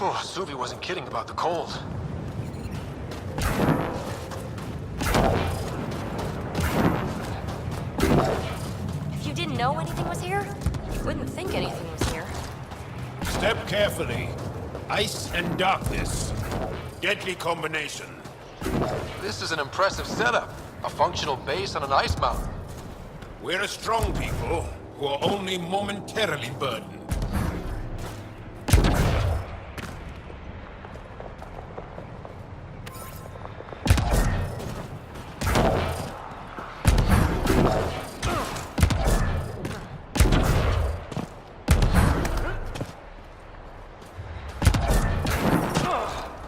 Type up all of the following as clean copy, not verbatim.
Oh, Suvi wasn't kidding about the cold. If you didn't know anything was here, you wouldn't think anything was here. Step carefully. Ice and darkness. Deadly combination. This is an impressive setup. A functional base on an ice mountain. We're a strong people who are only momentarily burdened.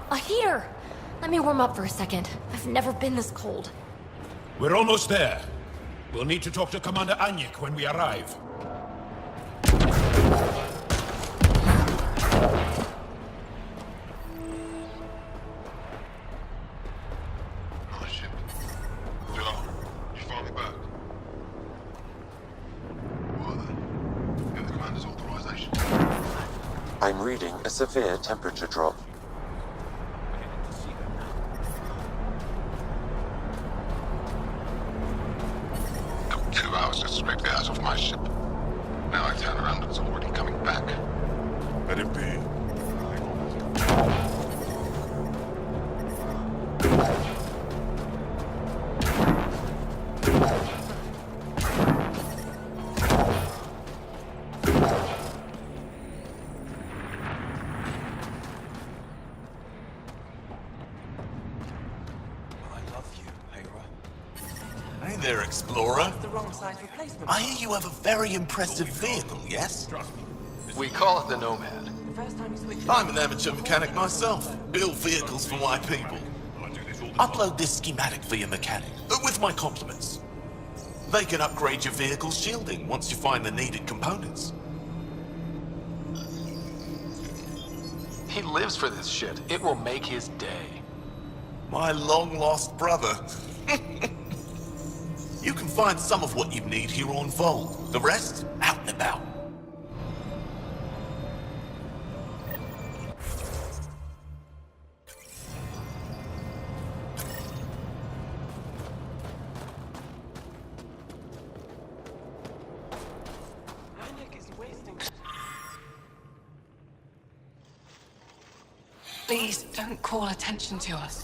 A heater! Let me warm up for a second. I've never been this cold. We're almost there. We'll need to talk to Commander Anyik when we arrive. Oh shit. Joe, you finally back? What then? Get the commander's authorization. I'm reading a severe temperature drop. Took 2 hours to scrape the ice off my ship. Now I turn around and it's already coming back. Let it be. Hey there, Explorer. The wrong size replacement. I hear you have a very impressive vehicle, yes? We call it the Nomad. The first time you switched. I'm an amateur mechanic myself. Build vehicles for my people. Upload this schematic for your mechanic, with my compliments. They can upgrade your vehicle's shielding once you find the needed components. He lives for this shit. It will make his day. My long-lost brother. You can find some of what you need here on Veold. The rest, out and about. Anyik is wasting. Please don't call attention to us.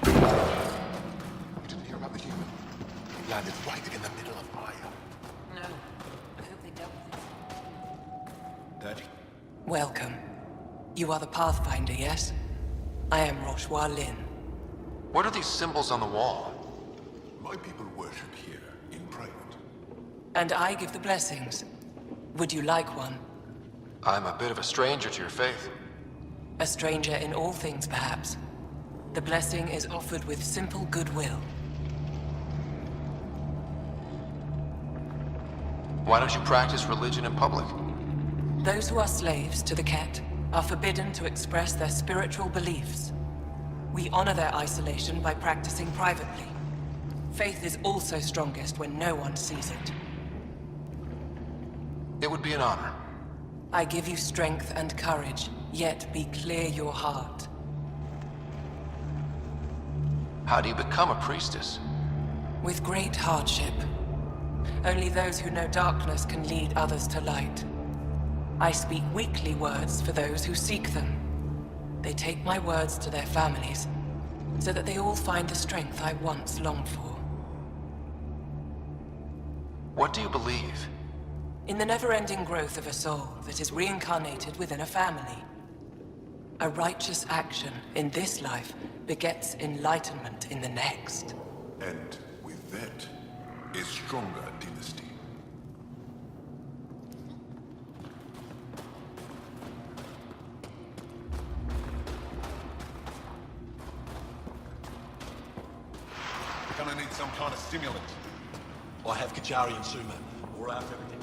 You didn't hear about the human? Landed right in the middle of fire. No. I hope they dealt with it. Daddy? Welcome. You are the Pathfinder, yes? I am Roshua Lin. What are these symbols on the wall? My people worship here, in private. And I give the blessings. Would you like one? I'm a bit of a stranger to your faith. A stranger in all things, perhaps. The blessing is offered with simple goodwill. Why don't you practice religion in public? Those who are slaves to the Khett are forbidden to express their spiritual beliefs. We honor their isolation by practicing privately. Faith is also strongest when no one sees it. It would be an honor. I give you strength and courage, yet be clear your heart. How do you become a priestess? With great hardship. Only those who know darkness can lead others to light. I speak weakly words for those who seek them. They take my words to their families, so that they all find the strength I once longed for. What do you believe? In the never-ending growth of a soul that is reincarnated within a family. A righteous action in this life begets enlightenment in the next. And with that, a stronger dynasty. Gonna need some kind of stimulant. I have Kachari and Suma. We're out for everything else.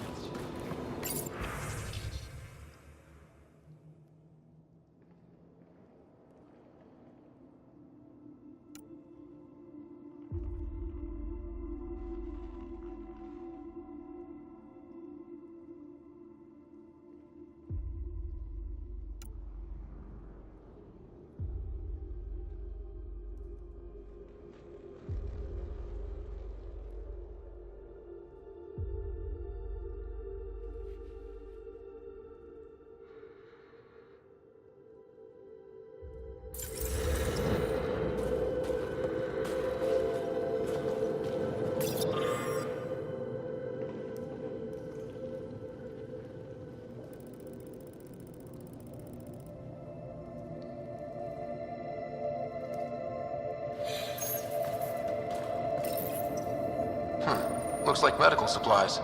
Looks like medical supplies.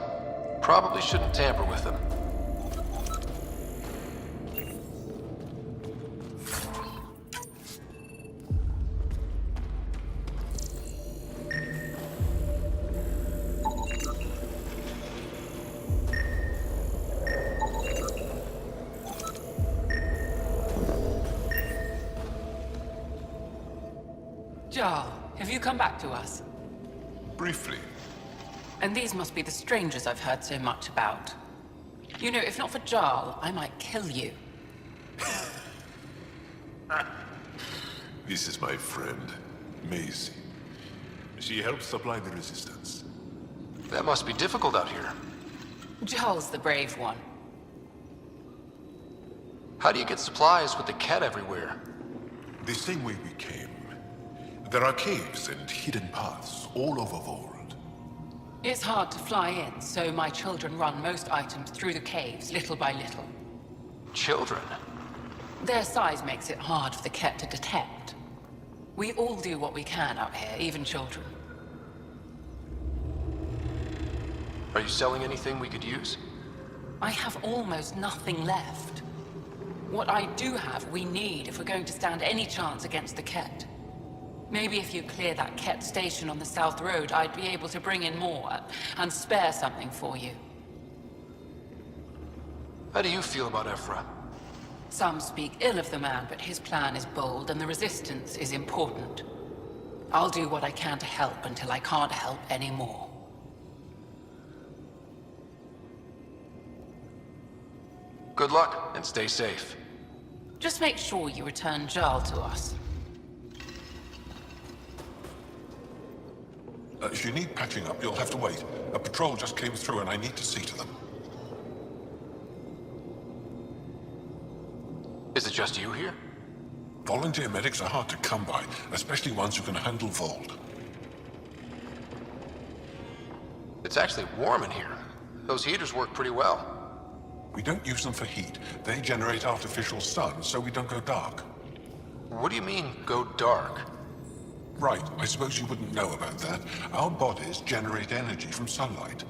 Probably shouldn't tamper with them. Jarl, have you come back to us? Briefly. And these must be the strangers I've heard so much about. You know, if not for Jarl, I might kill you. This is my friend, Maisie. She helps supply the resistance. That must be difficult out here. Jarl's the brave one. How do you get supplies with the Khett everywhere? The same way we came. There are caves and hidden paths all over Veold. It's hard to fly in, so my children run most items through the caves, little by little. Children? Their size makes it hard for the Khett to detect. We all do what we can out here, even children. Are you selling anything we could use? I have almost nothing left. What I do have, we need if we're going to stand any chance against the Khett. Maybe if you clear that Khett station on the South Road, I'd be able to bring in more and spare something for you. How do you feel about Ephra? Some speak ill of the man, but his plan is bold and the resistance is important. I'll do what I can to help until I can't help anymore. Good luck, and stay safe. Just make sure you return Jarl to us. If you need patching up, you'll have to wait. A patrol just came through and I need to see to them. Is it just you here? Volunteer medics are hard to come by, especially ones who can handle Veold. It's actually warm in here. Those heaters work pretty well. We don't use them for heat. They generate artificial sun, so we don't go dark. What do you mean, go dark? Right, I suppose you wouldn't know about that. Our bodies generate energy from sunlight.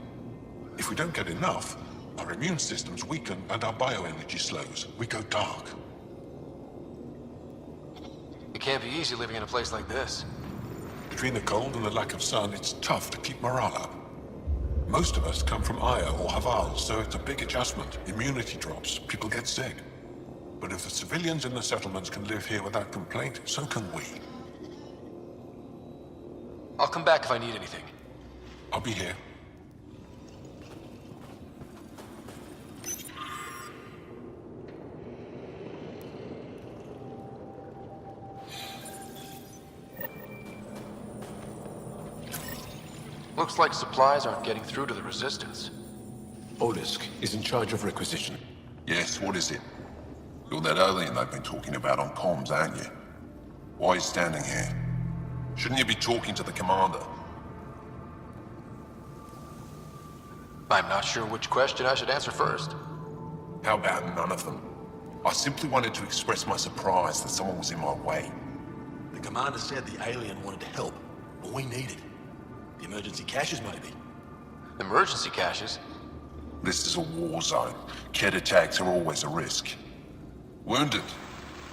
If we don't get enough, our immune systems weaken and our bioenergy slows. We go dark. It can't be easy living in a place like this. Between the cold and the lack of sun, it's tough to keep morale up. Most of us come from Aya or Haval, so it's a big adjustment. Immunity drops, people get sick. But if the civilians in the settlements can live here without complaint, so can we. I'll come back if I need anything. I'll be here. Looks like supplies aren't getting through to the Resistance. Olisk is in charge of requisition. Yes, what is it? You're that alien they've been talking about on comms, aren't you? Why are you standing here? Shouldn't you be talking to the commander? I'm not sure which question I should answer first. How about none of them? I simply wanted to express my surprise that someone was in my way. The commander said the alien wanted to help, but we need it. The emergency caches, maybe. Emergency caches? This is a war zone. Khett attacks are always a risk. Wounded.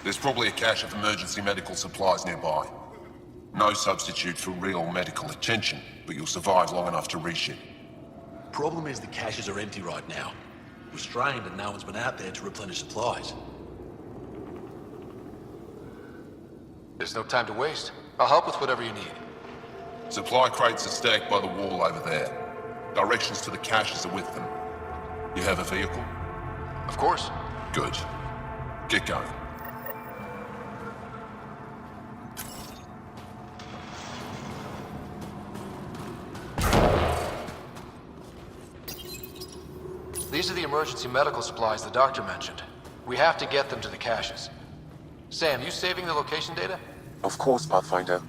There's probably a cache of emergency medical supplies nearby. No substitute for real medical attention, but you'll survive long enough to reship. Problem is the caches are empty right now. We're strained and no one's been out there to replenish supplies. There's no time to waste. I'll help with whatever you need. Supply crates are stacked by the wall over there. Directions to the caches are with them. You have a vehicle? Of course. Good. Get going. These are the emergency medical supplies the doctor mentioned. We have to get them to the caches. Sam, you saving the location data? Of course, Pathfinder.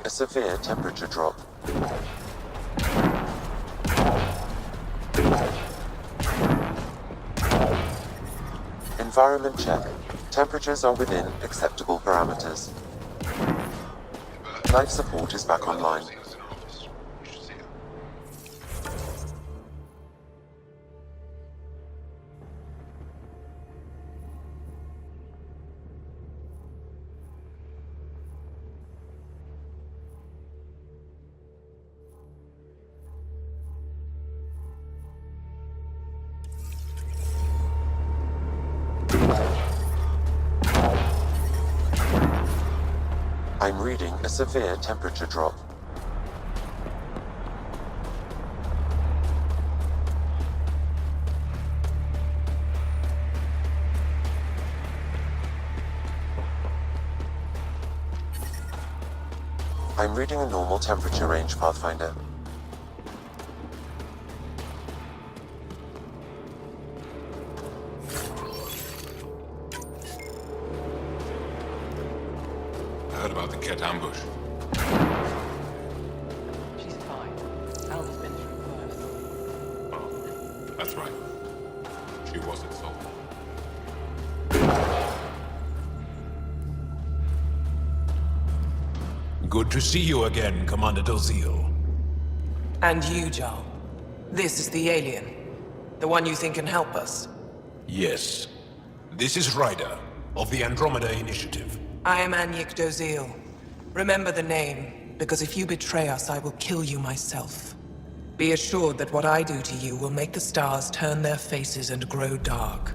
Severe temperature drop. Environment check. Temperatures are within acceptable parameters. Life support is back online. I'm reading a severe temperature drop. I'm reading a normal temperature range, Pathfinder. Heard about the Khett ambush. She's fine. Alva's been through worse. Oh, that's right. She was insulted. Good to see you again, Commander Dozil. And you, Jarl. This is the alien. The one you think can help us. Yes. This is Ryder, of the Andromeda Initiative. I am Anyik Dozil. Remember the name, because if you betray us, I will kill you myself. Be assured that what I do to you will make the stars turn their faces and grow dark.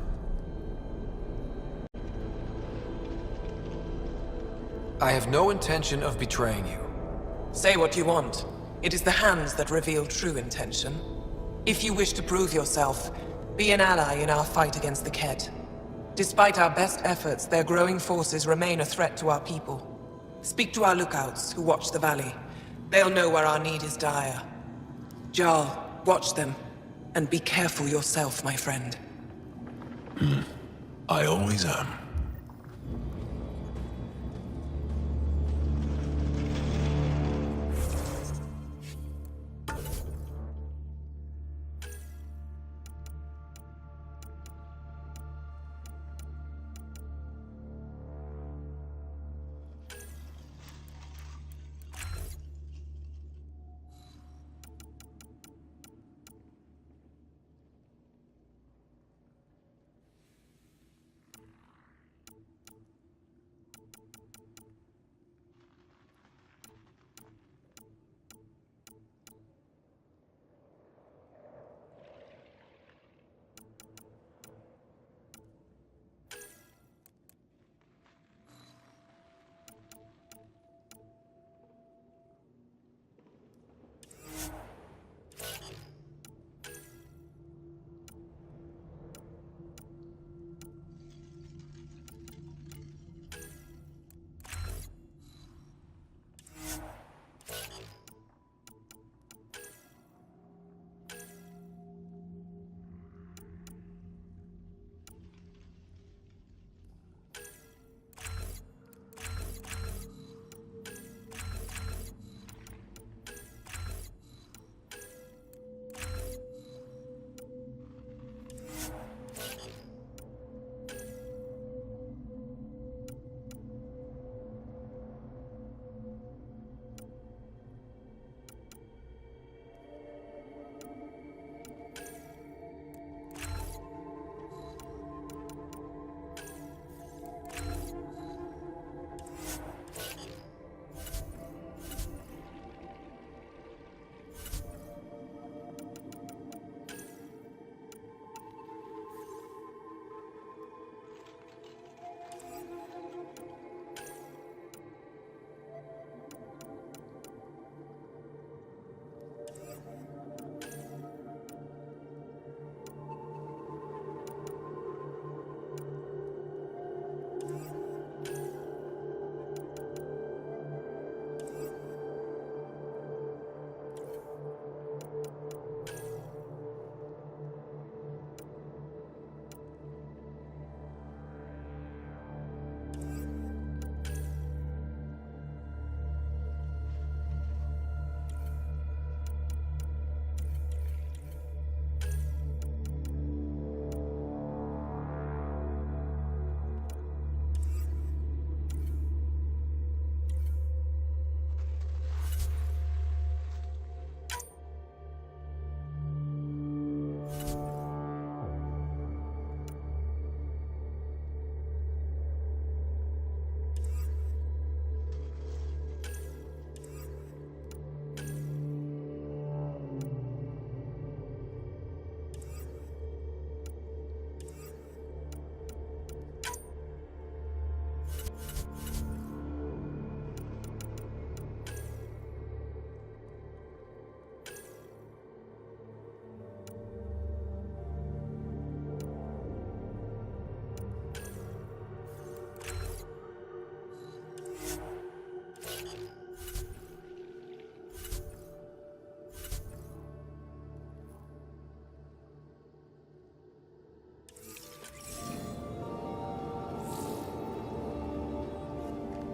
I have no intention of betraying you. Say what you want. It is the hands that reveal true intention. If you wish to prove yourself, be an ally in our fight against the Khett. Despite our best efforts, their growing forces remain a threat to our people. Speak to our lookouts, who watch the valley. They'll know where our need is dire. Jarl, watch them, and be careful yourself, my friend. I always am.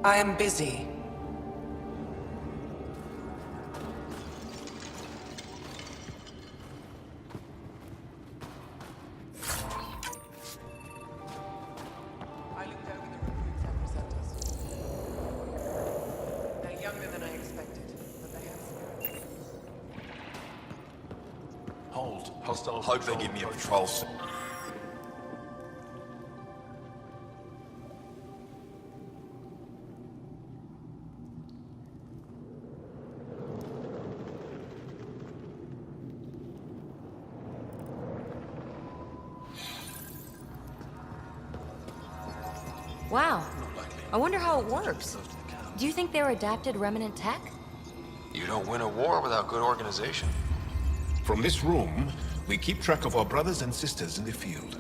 I am busy. I looked over the recruits that present us. They're younger than I expected, but they have spirit. Hold. Hostile. Hope they give me a patrol. Wow. I wonder how it works. Do you think they're adapted remnant tech? You don't win a war without good organization. From this room, we keep track of our brothers and sisters in the field.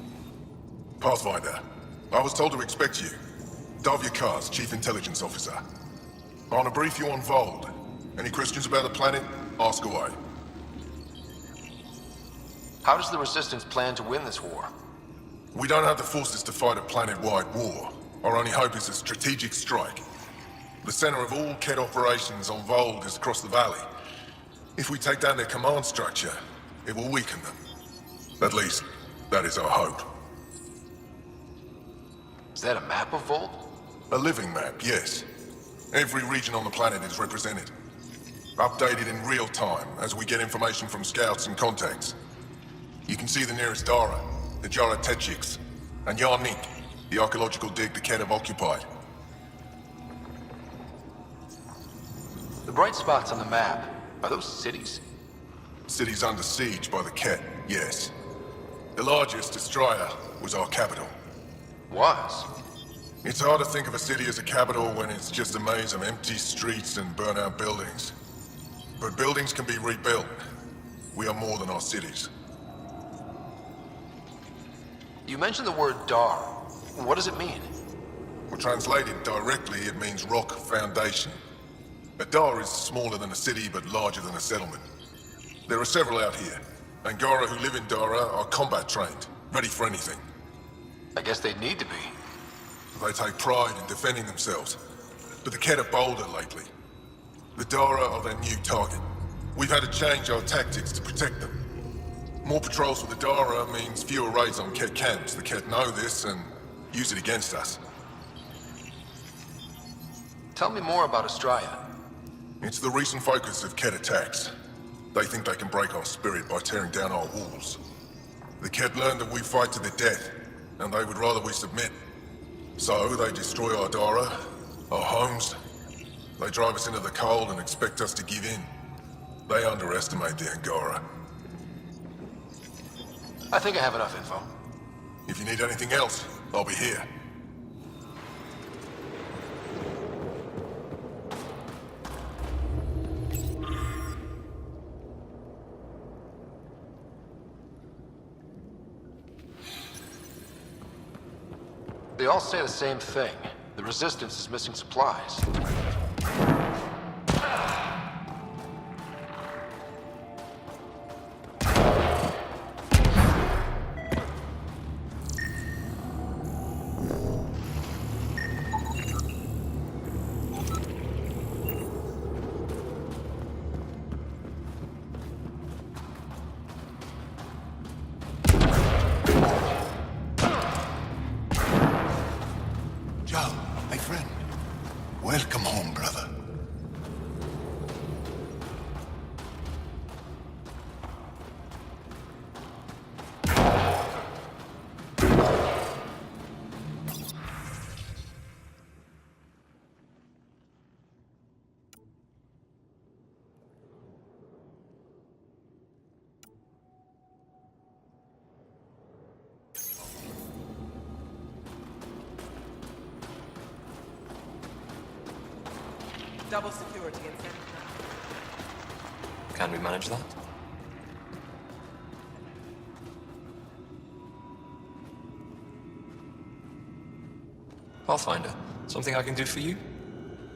Pathfinder, I was told to expect you. Davia Kars, Chief Intelligence Officer. I want to brief you on Veold. Any questions about the planet? Ask away. How does the Resistance plan to win this war? We don't have the forces to fight a planet-wide war. Our only hope is a strategic strike. The center of all Khett operations on Veold is across the valley. If we take down their command structure, it will weaken them. At least, that is our hope. Is that a map of Veold? A living map, yes. Every region on the planet is represented. Updated in real time as we get information from scouts and contacts. You can see the nearest Dara, the Jara Tetchiks, and Yarnik, the archaeological dig the Khett have occupied. The bright spots on the map, are those cities? Cities under siege by the Khett, yes. The largest, Destroyer, was our capital. Was? It's hard to think of a city as a capital when it's just a maze of empty streets and burnt-out buildings. But buildings can be rebuilt. We are more than our cities. You mentioned the word Dar. What does it mean? Well, translated directly, it means rock foundation. A Dar is smaller than a city, but larger than a settlement. There are several out here. Angara who live in Dara are combat trained, ready for anything. I guess they'd need to be. They take pride in defending themselves. But the Khett are bolder lately. The Dara are their new target. We've had to change our tactics to protect them. More patrols with the Dara means fewer raids on Khett camps. The Khett know this and use it against us. Tell me more about Astraea. It's the recent focus of Khett attacks. They think they can break our spirit by tearing down our walls. The Khett learned that we fight to the death, and they would rather we submit. So they destroy our Dara, our homes. They drive us into the cold and expect us to give in. They underestimate the Angara. I think I have enough info. If you need anything else, I'll be here. They all say the same thing. The Resistance is missing supplies. Welcome home, brother. Double security and send. Can we manage that? Pathfinder, something I can do for you?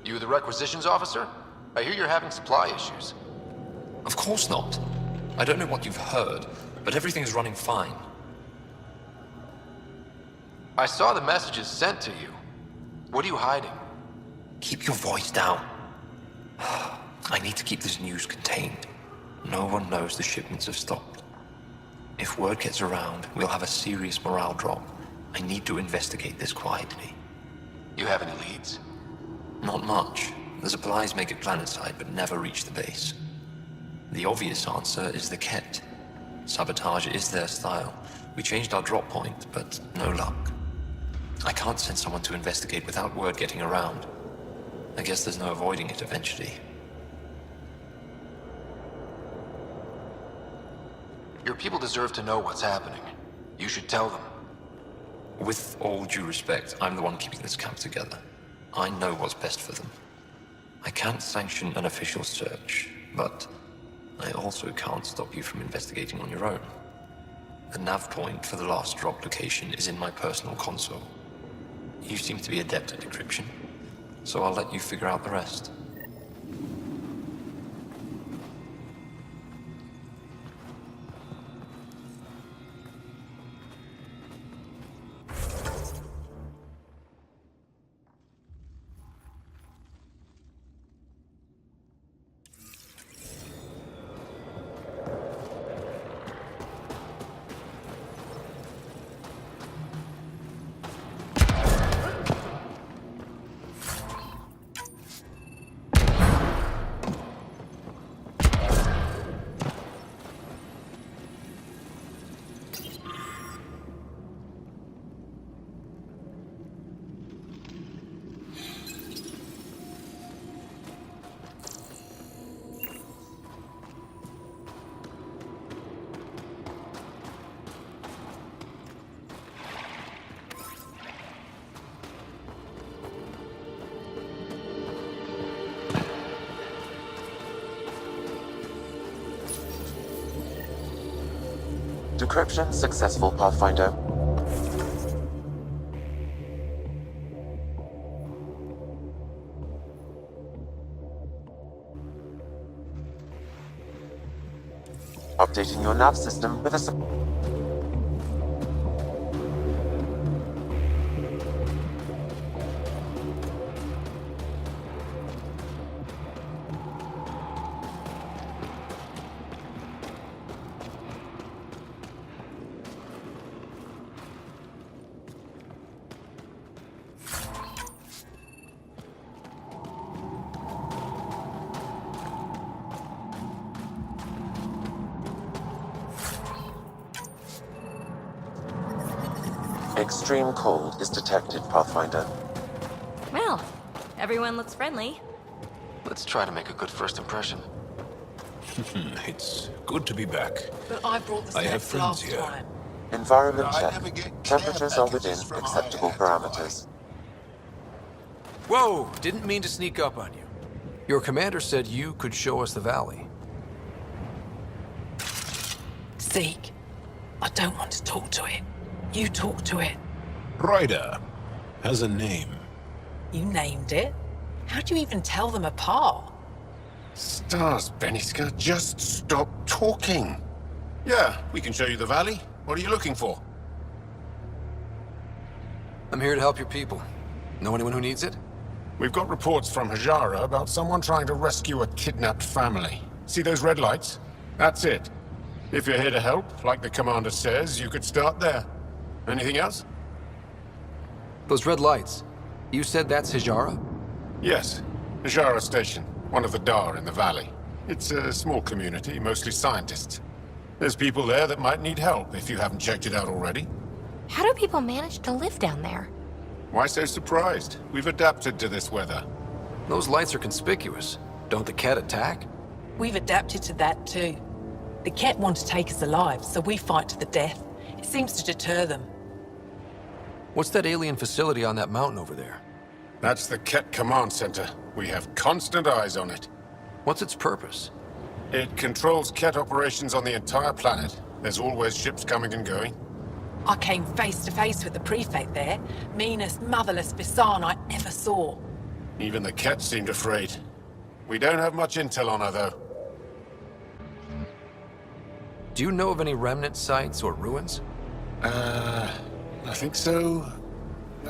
You the requisitions officer? I hear you're having supply issues. Of course not. I don't know what you've heard, but everything's running fine. I saw the messages sent to you. What are you hiding? Keep your voice down. I need to keep this news contained. No one knows the shipments have stopped. If word gets around, we'll have a serious morale drop. I need to investigate this quietly. You have any leads? Not much. The supplies make it planetside, but never reach the base. The obvious answer is the Khett. Sabotage is their style. We changed our drop point, but no luck. I can't send someone to investigate without word getting around. I guess there's no avoiding it eventually. Your people deserve to know what's happening. You should tell them. With all due respect, I'm the one keeping this camp together. I know what's best for them. I can't sanction an official search, but I also can't stop you from investigating on your own. The nav point for the last drop location is in my personal console. You seem to be adept at decryption, so I'll let you figure out the rest. Decryption successful, Pathfinder. Updating your nav system with a... Extreme cold is detected, Pathfinder. Well, everyone looks friendly. Let's try to make a good first impression. It's good to be back. But I brought the I have snacks friends last here. time. Environment I check. never get Temperatures care are within packages from acceptable IAC. parameters. Whoa! Didn't mean to sneak up on you. Your commander said you could show us the valley. Zeke, I don't want to talk to it. You talk to it. Ryder has a name. You named it. How do you even tell them apart? Stars, Beniska, just stop talking. Yeah, we can show you the valley. What are you looking for? I'm here to help your people. Know anyone who needs it? We've got reports from Hajara about someone trying to rescue a kidnapped family. See those red lights? That's it. If you're here to help, like the commander says, you could start there. Anything else? Those red lights. You said that's Hijara? Yes. Hajara Station, one of the Dar in the valley. It's a small community, mostly scientists. There's people there that might need help if you haven't checked it out already. How do people manage to live down there? Why so surprised? We've adapted to this weather. Those lights are conspicuous. Don't the Khett attack? We've adapted to that too. The Khett want to take us alive, so we fight to the death. It seems to deter them. What's that alien facility on that mountain over there? That's the Khett Command Center. We have constant eyes on it. What's its purpose? It controls Khett operations on the entire planet. There's always ships coming and going. I came face to face with the prefect there. Meanest, motherless Bisan I ever saw. Even the Khett seemed afraid. We don't have much intel on her, though. Do you know of any remnant sites or ruins? I think so.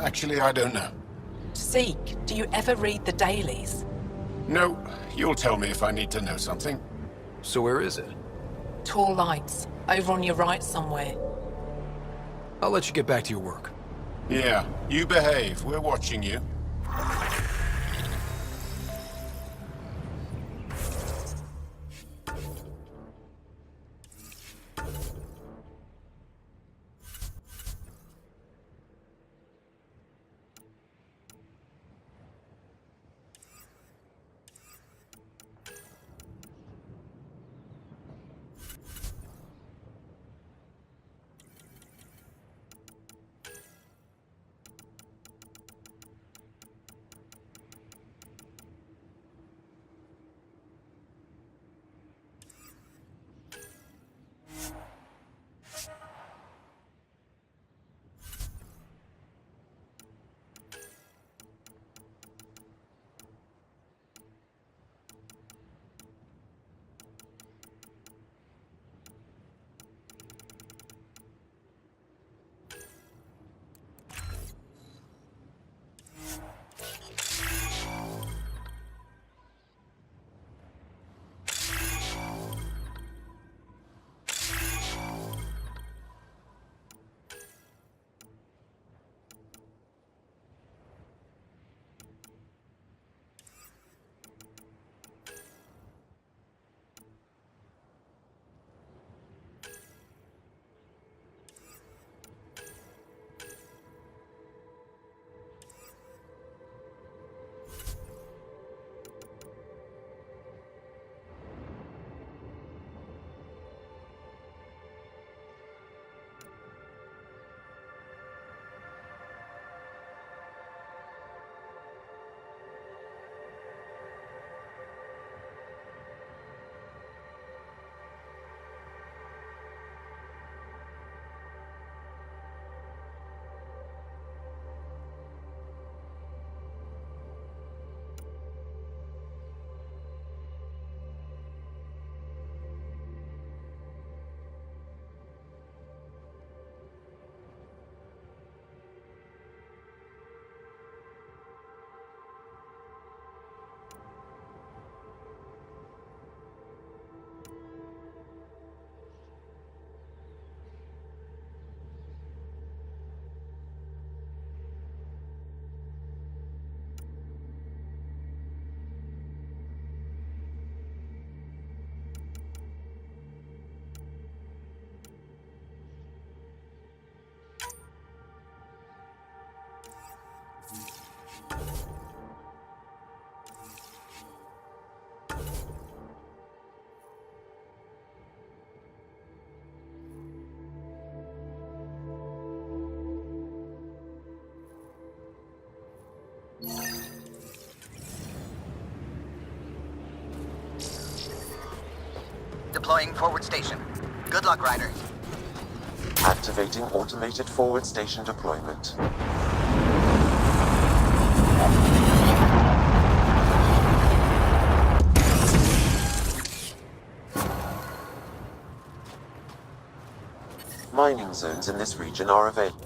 Actually, I don't know. Seek, do you ever read the dailies? No, you'll tell me if I need to know something. So where is it? Tall lights, over on your right somewhere. I'll let you get back to your work. Yeah, you behave. We're watching you. Deploying forward station. Good luck, Ryder. Activating automated forward station deployment. Mining zones in this region are available.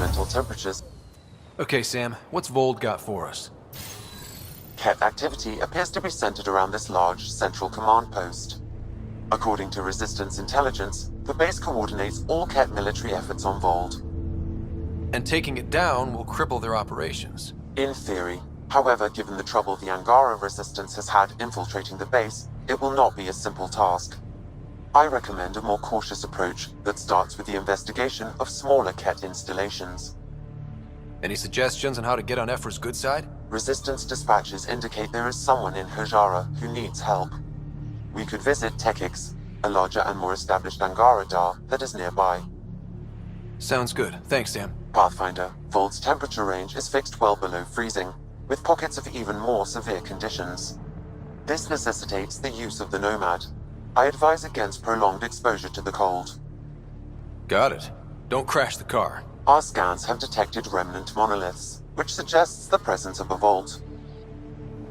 environmental temperatures, Okay, Sam, what's Veold got for us? Khett activity appears to be centered around this large central command post. According to Resistance intelligence, the base coordinates all Khett military efforts on Veold. And taking it down will cripple their operations. In theory. However, given the trouble the Angaran resistance has had infiltrating the base, it will not be a simple task. I recommend a more cautious approach that starts with the investigation of smaller Khett installations. Any suggestions on how to get on Ephra's good side? Resistance dispatches indicate there is someone in Hajara who needs help. We could visit Tekix, a larger and more established Angara Dar that is nearby. Sounds good. Thanks, Sam. Pathfinder, Veold's temperature range is fixed well below freezing, with pockets of even more severe conditions. This necessitates the use of the Nomad. I advise against prolonged exposure to the cold. Got it. Don't crash the car. Our scans have detected remnant monoliths, which suggests the presence of a vault.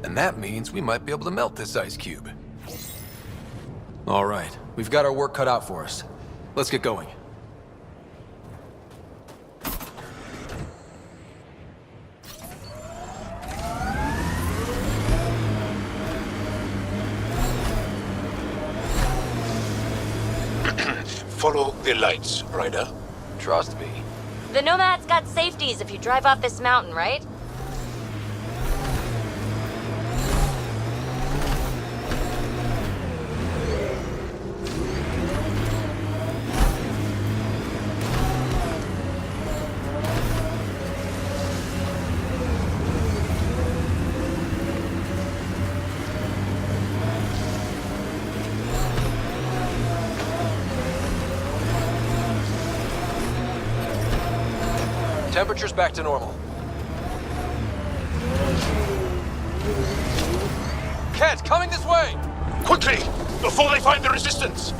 And that means we might be able to melt this ice cube. All right, we've got our work cut out for us. Let's get going. Follow the lights, Ryder. Trust me. The Nomad's got safeties if you drive off this mountain, right? Temperature's back to normal. Khett, coming this way! Quickly! Before they find the resistance!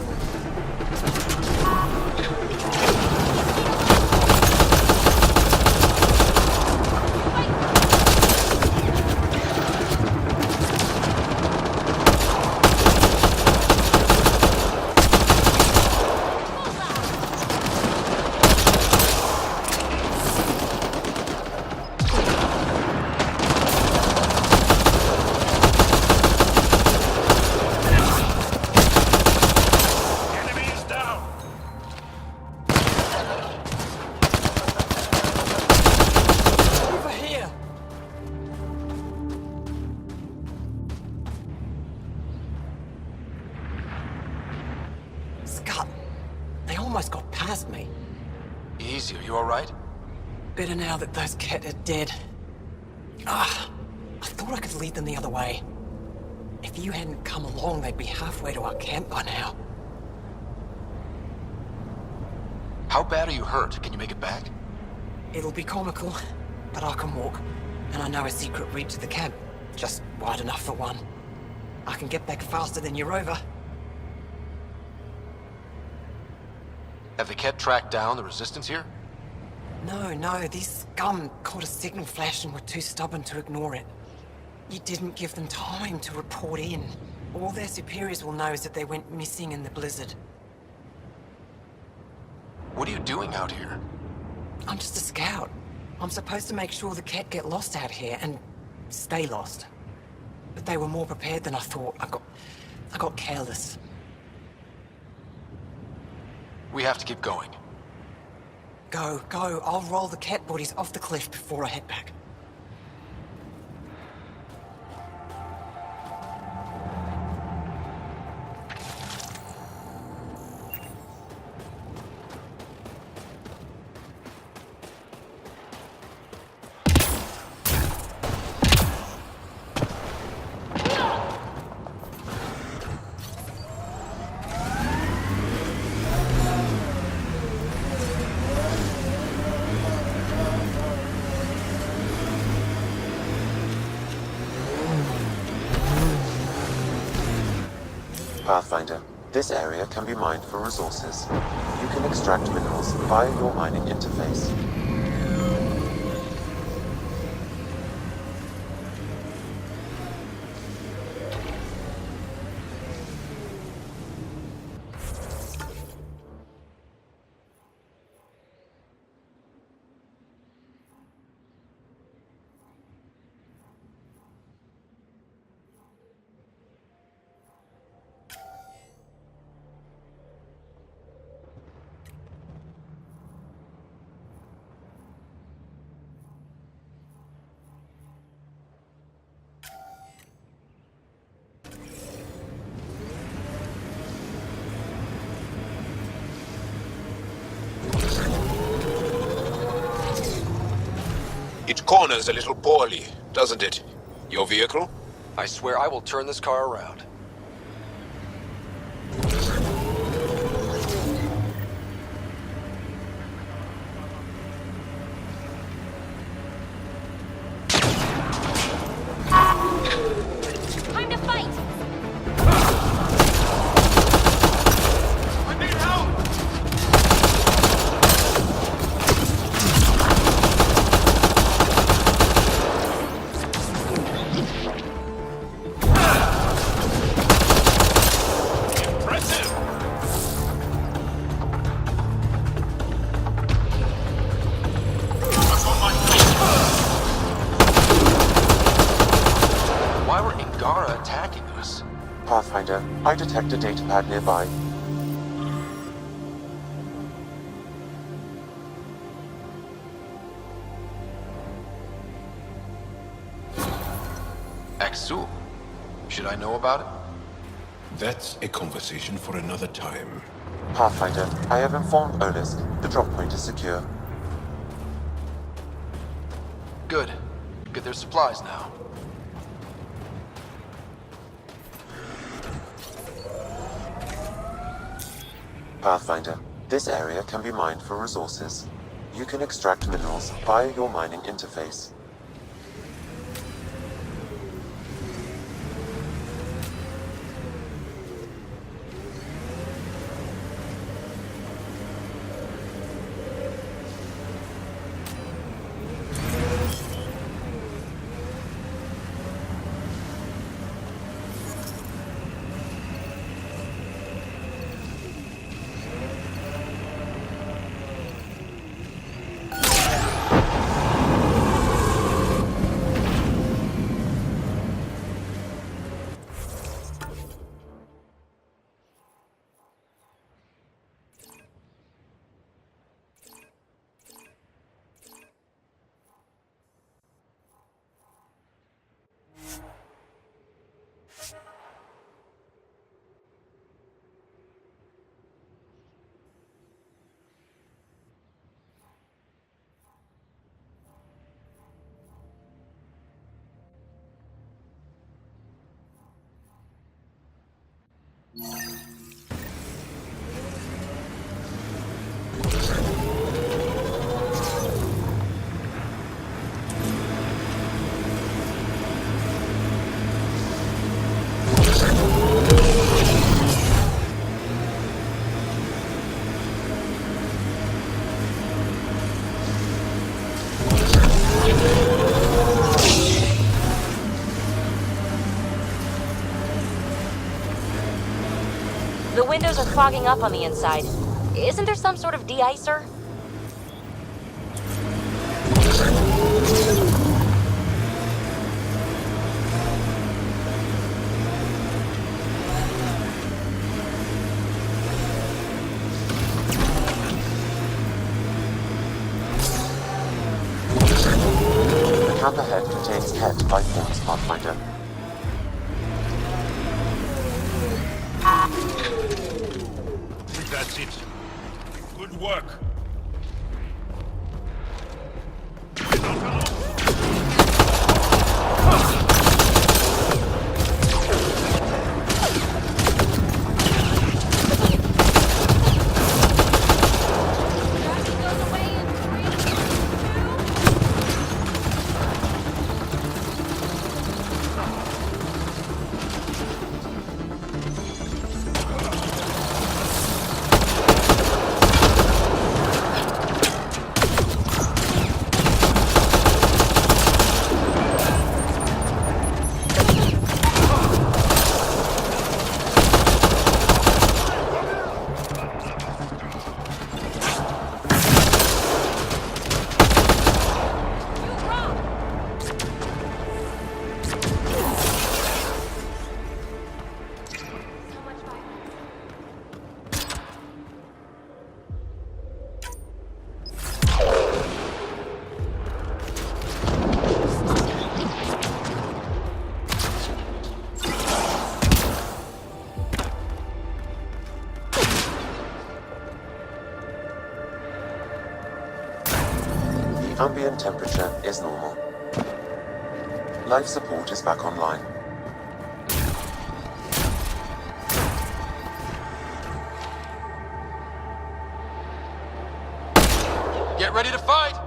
Easy, are you alright? Better now that those Khett are dead. I thought I could lead them the other way. If you hadn't come along, they'd be halfway to our camp by now. How bad are you hurt? Can you make it back? It'll be comical, but I can walk. And I know a secret route to the camp. Just wide enough for one. I can get back faster than you're over. Have the Khett tracked down the resistance here? No, these scum caught a signal flash and were too stubborn to ignore it. You didn't give them time to report in. All their superiors will know is that they went missing in the blizzard. What are you doing out here? I'm just a scout. I'm supposed to make sure the Khett get lost out here and stay lost. But they were more prepared than I thought. I got careless. We have to keep going. Go. I'll roll the Khett bodies off the cliff before I head back. Pathfinder, this area can be mined for resources. You can extract minerals via your mining interface. It corners a little poorly, doesn't it? Your vehicle? I swear I will turn this car around. Time to fight! I need help! Impressive! Why were Angara attacking us? Pathfinder, I detect a datapad nearby. Axul. Should I know about it? That's a conversation for another time. Pathfinder, I have informed Olisk. The drop point is secure. Good. Get their supplies now. Pathfinder, this area can be mined for resources. You can extract minerals via your mining interface. The windows are fogging up on the inside. Isn't there some sort of de-icer? The camp ahead contains Khett by Forms Pathfinder. That's it. Good work. The ambient temperature is normal. Life support is back online. Get ready to fight!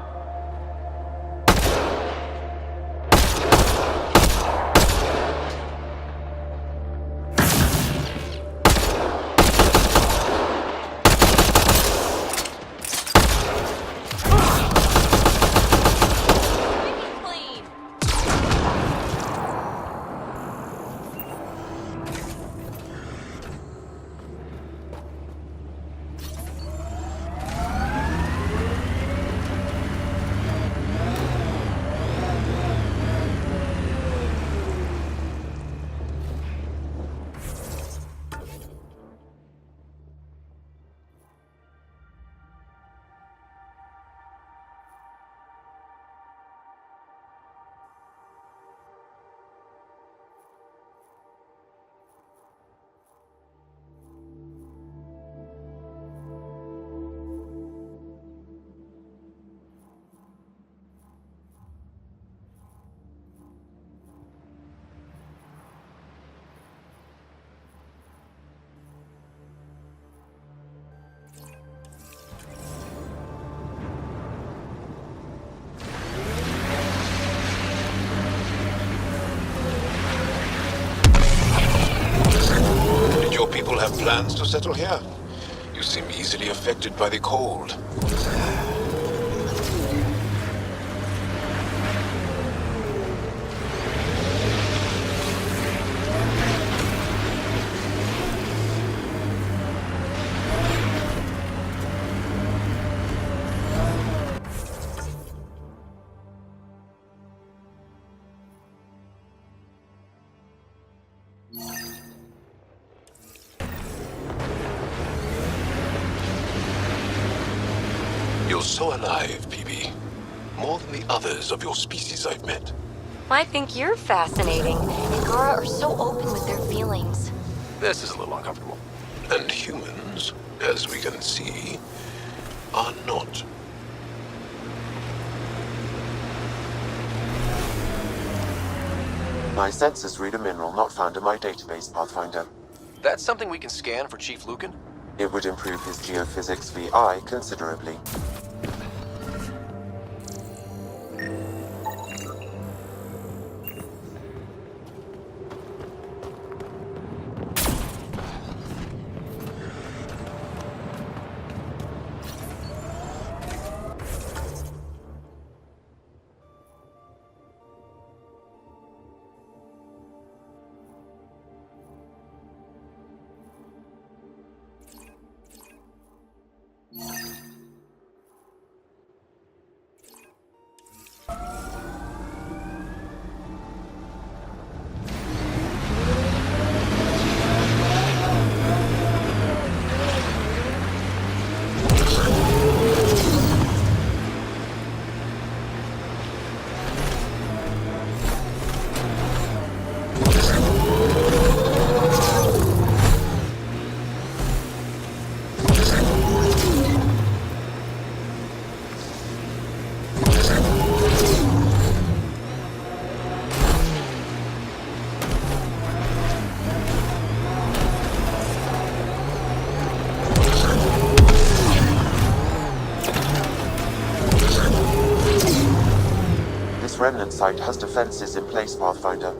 People have plans to settle here? You seem easily affected by the cold. You're so alive, PB. More than the others of your species I've met. I think you're fascinating. Angara are so open with their feelings. This is a little uncomfortable. And humans, as we can see, are not. My sensors read a mineral not found in my database, Pathfinder. That's something we can scan for Chief Lucan? It would improve his geophysics VI considerably. Remnant site has defenses in place, Pathfinder.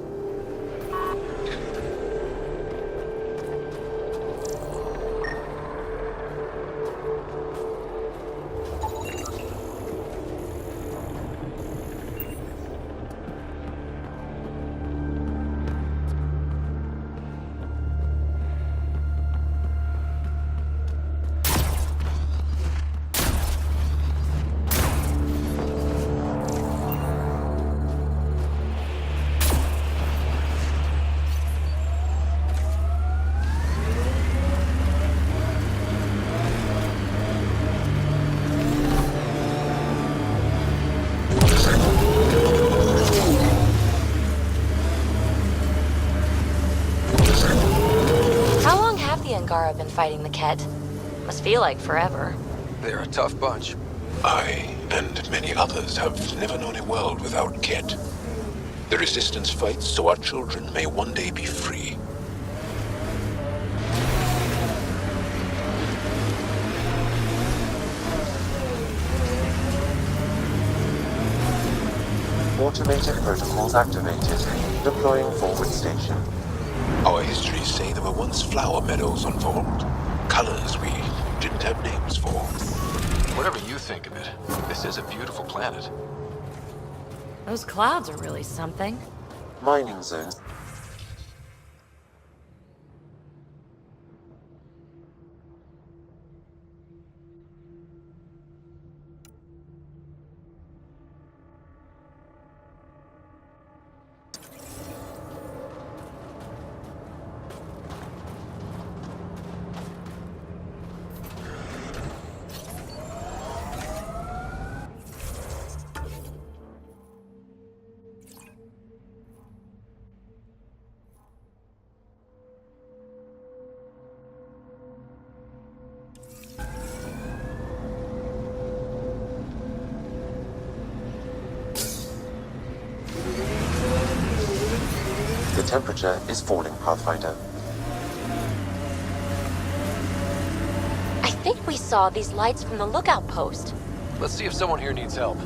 Angara been fighting the Khett? Must feel like forever. They're a tough bunch. I and many others have never known a world without Khett. The Resistance fights so our children may one day be free. Automated protocols activated. Deploying forward station. Our histories say there were once flower meadows on Veold. Colors we didn't have names for. Whatever you think of it, this is a beautiful planet. Those clouds are really something. Mining zones. The temperature is falling, Pathfinder. I think we saw these lights from the lookout post. Let's see if someone here needs help.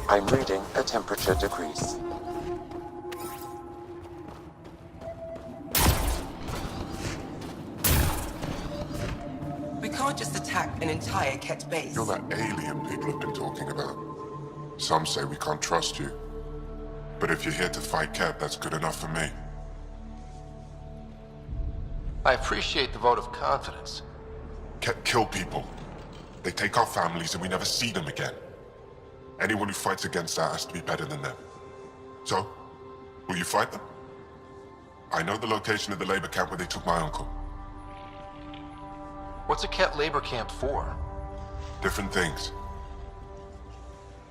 I'm reading a temperature decrease. We can't just attack an entire Khett base. You're that alien people have been talking about. Some say we can't trust you. But if you're here to fight Khett, that's good enough for me. I appreciate the vote of confidence. Khett kill people. They take our families and we never see them again. Anyone who fights against that has to be better than them. So, will you fight them? I know the location of the labor camp where they took my uncle. What's a Khett labor camp for? Different things.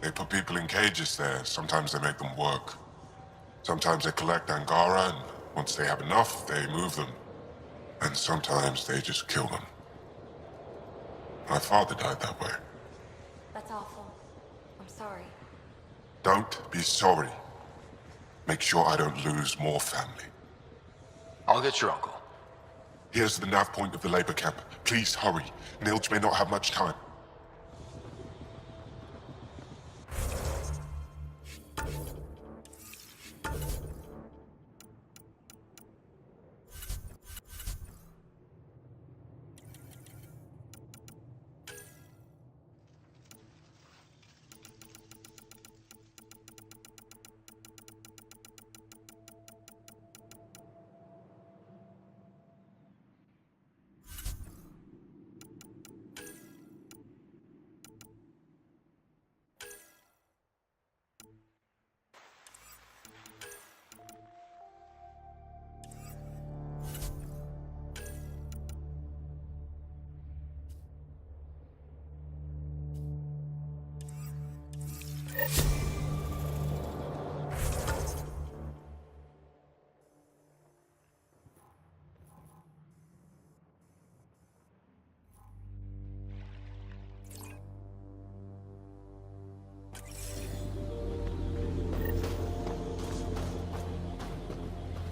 They put people in cages there. Sometimes they make them work. Sometimes they collect Angaran, and once they have enough, they move them. And sometimes they just kill them. My father died that way. That's awful. I'm sorry. Don't be sorry. Make sure I don't lose more family. I'll get your uncle. Here's the nav point of the labor camp. Please hurry. Nilge may not have much time.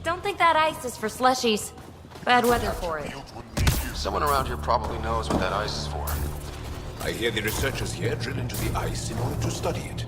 Don't think that ice is for slushies. Bad weather for it. Someone around here probably knows what that ice is for. I hear the researchers here drill into the ice in order to study it.